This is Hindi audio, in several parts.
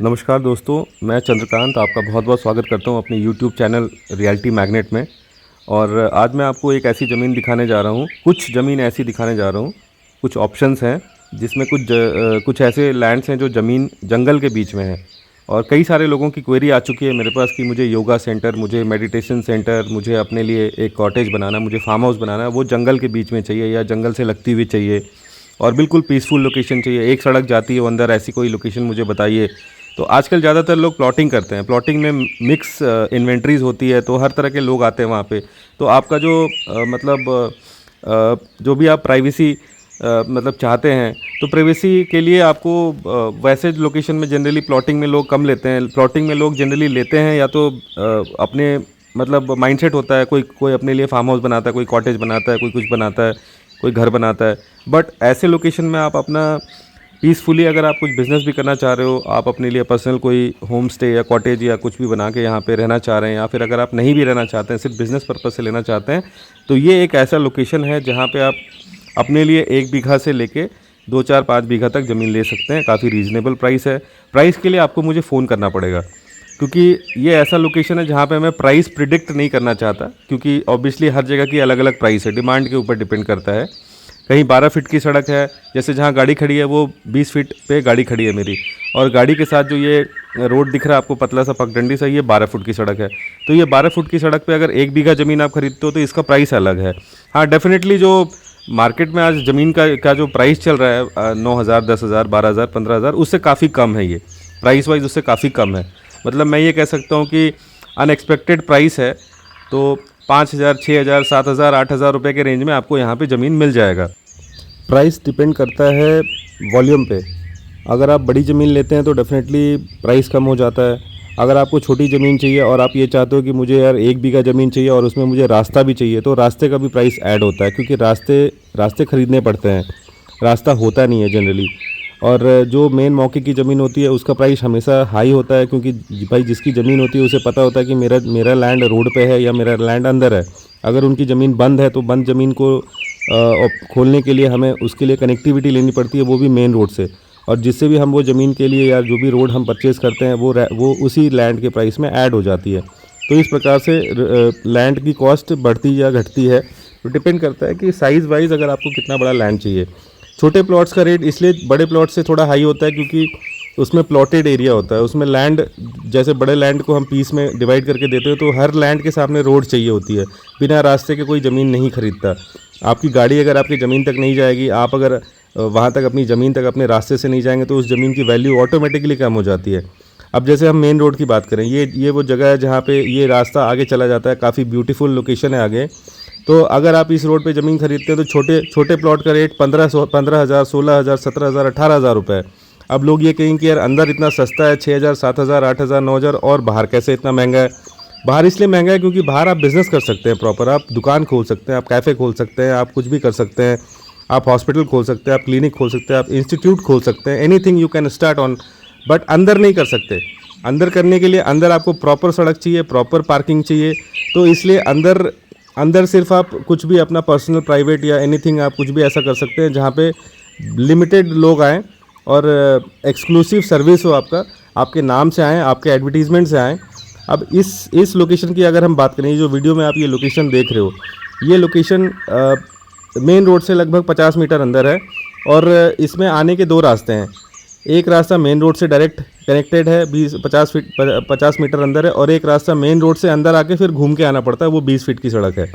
नमस्कार दोस्तों, मैं चंद्रकांत आपका बहुत बहुत स्वागत करता हूं अपने YouTube चैनल रियलिटी मैग्नेट में। और आज मैं आपको एक ऐसी ज़मीन दिखाने जा रहा हूं, कुछ ज़मीन ऐसी दिखाने जा रहा हूं, कुछ ऑप्शंस हैं जिसमें कुछ ऐसे लैंड्स हैं जो ज़मीन जंगल के बीच में है। और कई सारे लोगों की क्वेरी आ चुकी है मेरे पास कि मुझे योगा सेंटर, मुझे मेडिटेशन सेंटर, मुझे अपने लिए एक कॉटेज बनाना, मुझे फार्म हाउस बनाना है, वो जंगल के बीच में चाहिए या जंगल से लगती हुई चाहिए और बिल्कुल पीसफुल लोकेशन चाहिए, एक सड़क जाती है वो अंदर, ऐसी कोई लोकेशन मुझे बताइए। तो आजकल ज़्यादातर लोग प्लॉटिंग करते हैं। प्लॉटिंग में मिक्स इन्वेंट्रीज़ होती है, तो हर तरह के लोग आते हैं वहाँ पे। तो आपका जो जो भी आप प्राइवेसी मतलब चाहते हैं, तो प्राइवेसी के लिए आपको वैसे लोकेशन में जनरली प्लॉटिंग में लोग कम लेते हैं। प्लॉटिंग में लोग जनरली लेते हैं या तो अपने मतलब माइंडसेट होता है, कोई कोई अपने लिए फार्म हाउस बनाता है, कोई कॉटेज बनाता है, कोई कुछ बनाता है, कोई घर बनाता है। बट ऐसे लोकेशन में आप अपना पीसफुली, अगर आप कुछ बिज़नेस भी करना चाह रहे हो, आप अपने लिए पर्सनल कोई होम स्टे या कॉटेज या कुछ भी बना के यहाँ पे रहना चाह रहे हैं, या फिर अगर आप नहीं भी रहना चाहते हैं, सिर्फ बिज़नेस पर्पज़ से लेना चाहते हैं, तो ये एक ऐसा लोकेशन है जहाँ पे आप अपने लिए 1 बीघा से लेके 2, 4, 5 बीघा तक ज़मीन ले सकते हैं। काफ़ी रीज़नेबल प्राइस है। प्राइस के लिए आपको मुझे फ़ोन करना पड़ेगा, क्योंकि ये ऐसा लोकेशन है जहाँ पे मैं प्राइस प्रिडिक्ट नहीं करना चाहता, क्योंकि ऑब्वियसली हर जगह की अलग अलग प्राइस है, डिमांड के ऊपर डिपेंड करता है। कहीं 12 फीट की सड़क है, जैसे जहाँ गाड़ी खड़ी है वो 20 फीट पे गाड़ी खड़ी है मेरी, और गाड़ी के साथ जो ये रोड दिख रहा है आपको पतला सा पगडंडी सा, ये 12 फुट की सड़क है। तो ये 12 फुट की सड़क पे अगर 1 बीघा ज़मीन आप खरीदते हो तो इसका प्राइस अलग है। हाँ, डेफिनेटली जो मार्केट में आज ज़मीन का जो प्राइस चल रहा है 9,000, 10,000, 12,000, 15,000, उससे काफ़ी कम है ये प्राइस वाइज, उससे काफ़ी कम है। मतलब मैं ये कह सकता हूँ कि अनएक्सपेक्टेड प्राइस है। तो 5,000, 6,000, 7,000, 8,000 रुपये के रेंज में आपको यहाँ पे ज़मीन मिल जाएगा। प्राइस डिपेंड करता है वॉल्यूम पे। अगर आप बड़ी ज़मीन लेते हैं तो डेफिनेटली प्राइस कम हो जाता है। अगर आपको छोटी ज़मीन चाहिए और आप ये चाहते हो कि मुझे यार 1 बीघा ज़मीन चाहिए और उसमें मुझे रास्ता भी चाहिए, तो रास्ते का भी प्राइस ऐड होता है, क्योंकि रास्ते ख़रीदने पड़ते हैं, रास्ता होता नहीं है जनरली। और जो मेन मौके की ज़मीन होती है उसका प्राइस हमेशा हाई होता है, क्योंकि भाई जिसकी ज़मीन होती है उसे पता होता है कि मेरा लैंड रोड पे है या मेरा लैंड अंदर है। अगर उनकी ज़मीन बंद है तो बंद ज़मीन को खोलने के लिए हमें उसके लिए कनेक्टिविटी लेनी पड़ती है, वो भी मेन रोड से। और जिससे भी हम वो ज़मीन के लिए या जो भी रोड हम परचेज़ करते हैं वो उसी लैंड के प्राइस में ऐड हो जाती है। तो इस प्रकार से लैंड की कॉस्ट बढ़ती या घटती है। तो डिपेंड करता है कि साइज़ वाइज अगर आपको कितना बड़ा लैंड चाहिए। छोटे प्लॉट्स का रेट इसलिए बड़े प्लॉट से थोड़ा हाई होता है, क्योंकि उसमें प्लॉटेड एरिया होता है। उसमें लैंड, जैसे बड़े लैंड को हम पीस में डिवाइड करके देते हैं, तो हर लैंड के सामने रोड चाहिए होती है। बिना रास्ते के कोई ज़मीन नहीं खरीदता। आपकी गाड़ी अगर आपकी ज़मीन तक नहीं जाएगी, आप अगर वहाँ तक अपनी ज़मीन तक अपने रास्ते से नहीं जाएंगे, तो उस ज़मीन की वैल्यू ऑटोमेटिकली कम हो जाती है। अब जैसे हम मेन रोड की बात करें, ये वो जगह है जहाँ पे ये रास्ता आगे चला जाता है, काफ़ी ब्यूटीफुल लोकेशन है आगे। तो अगर आप इस रोड पे ज़मीन खरीदते हैं तो छोटे छोटे प्लॉट का रेट 15,000, 16,000, 17,000, 18,000 रुपये है। अब लोग ये कहेंगे कि यार अंदर इतना सस्ता है, 6,000, 7,000, 8,000, 9,000, और बाहर कैसे इतना महंगा है? बाहर इसलिए महंगा है क्योंकि बाहर आप बिज़नेस कर सकते हैं प्रॉपर, आप दुकान खोल सकते हैं, आप कैफ़े खोल सकते हैं, आप कुछ भी कर सकते हैं, आप हॉस्पिटल खोल सकते हैं, आप क्लिनिक खोल सकते हैं, आप इंस्टीट्यूट खोल सकते हैं, anything you can start on. But अंदर नहीं कर सकते। अंदर करने के लिए अंदर आपको प्रॉपर सड़क चाहिए, प्रॉपर पार्किंग चाहिए। तो इसलिए अंदर सिर्फ आप कुछ भी अपना पर्सनल प्राइवेट या एनीथिंग आप कुछ भी ऐसा कर सकते हैं जहाँ पे लिमिटेड लोग आएँ और एक्सक्लूसिव सर्विस हो, आपके नाम से आएँ, आपके एडवर्टीजमेंट से आएँ। अब इस लोकेशन की अगर हम बात करें, जो वीडियो में आप ये लोकेशन देख रहे हो, ये लोकेशन मेन रोड से लगभग 50 मीटर अंदर है। और इसमें आने के 2 रास्ते हैं। एक रास्ता मेन रोड से डायरेक्ट कनेक्टेड है, 50 मीटर अंदर है, और एक रास्ता मेन रोड से अंदर आके फिर घूम के आना पड़ता है, वो 20 फीट की सड़क है।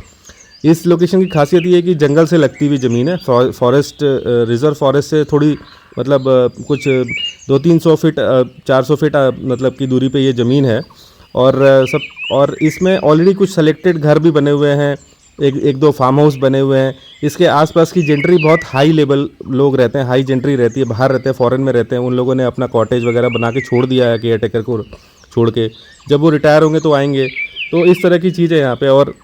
इस लोकेशन की खासियत ये है कि जंगल से लगती हुई ज़मीन है। फॉरेस्ट, रिजर्व फॉरेस्ट से थोड़ी मतलब कुछ 200-300 फीट, 400 फीट मतलब की दूरी पे ये ज़मीन है। और इसमें ऑलरेडी कुछ सेलेक्टेड घर भी बने हुए हैं, एक दो फार्म हाउस बने हुए हैं। इसके आसपास की जेंट्री बहुत हाई लेवल लोग रहते हैं, हाई जेंट्री रहती है, बाहर रहते हैं, फॉरेन में रहते हैं। उन लोगों ने अपना कॉटेज वगैरह बना के छोड़ दिया है केयर टेकर को छोड़ के। जब वो रिटायर होंगे तो आएंगे। तो इस तरह की चीज़ है यहाँ पे। और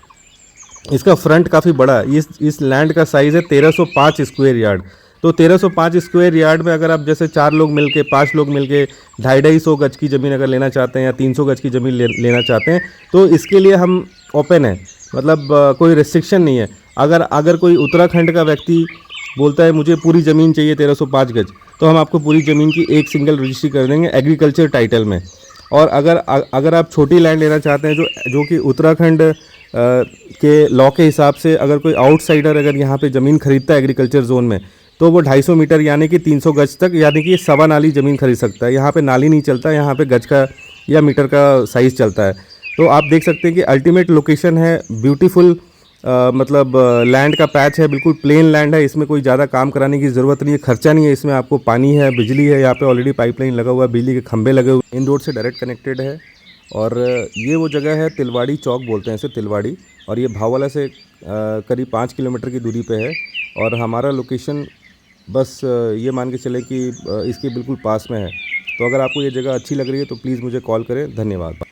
इसका फ्रंट काफ़ी बड़ा है। इस लैंड का साइज़ है 1305 स्क्वायर यार्ड। तो 1305 स्क्वायर यार्ड में अगर आप जैसे 4 लोग मिलके, 5 लोग मिलके 250-250 गज की ज़मीन अगर लेना चाहते हैं या 300 गज की ज़मीन लेना चाहते हैं, तो इसके लिए हम ओपन है। मतलब कोई रिस्ट्रिक्शन नहीं है। अगर कोई उत्तराखंड का व्यक्ति बोलता है मुझे पूरी ज़मीन चाहिए 1305 गज, तो हम आपको पूरी ज़मीन की एक सिंगल रजिस्ट्री कर देंगे एग्रीकल्चर टाइटल में। और अगर आप छोटी लैंड लेना चाहते हैं जो कि उत्तराखंड के लॉ के हिसाब से अगर कोई आउटसाइडर अगर यहाँ पे ज़मीन खरीदता है एग्रीकल्चर जोन में, तो वो 250 मीटर यानी कि 300 गज तक यानी कि सवा नाली ज़मीन खरीद सकता है। यहाँ पे नाली नहीं चलता, यहाँ पे गज का या मीटर का साइज़ चलता है। तो आप देख सकते हैं कि अल्टीमेट लोकेशन है, ब्यूटीफुल मतलब लैंड का पैच है, बिल्कुल प्लेन लैंड है, इसमें कोई ज़्यादा काम कराने की ज़रूरत नहीं है, खर्चा नहीं है इसमें। आपको पानी है, बिजली है, यहाँ पे ऑलरेडी पाइपलाइन लगा हुआ है, बिजली के खंभे लगे हुए, मेन रोड से डायरेक्ट कनेक्टेड है। और ये वो जगह है, तिलवाड़ी चौक बोलते हैं इसे, तिलवाड़ी। और ये भावला से करीब 5 किलोमीटर की दूरी पे है। और हमारा लोकेशन बस ये मान के चले कि इसके बिल्कुल पास में है। तो अगर आपको ये जगह अच्छी लग रही है तो प्लीज़ मुझे कॉल करें। धन्यवाद।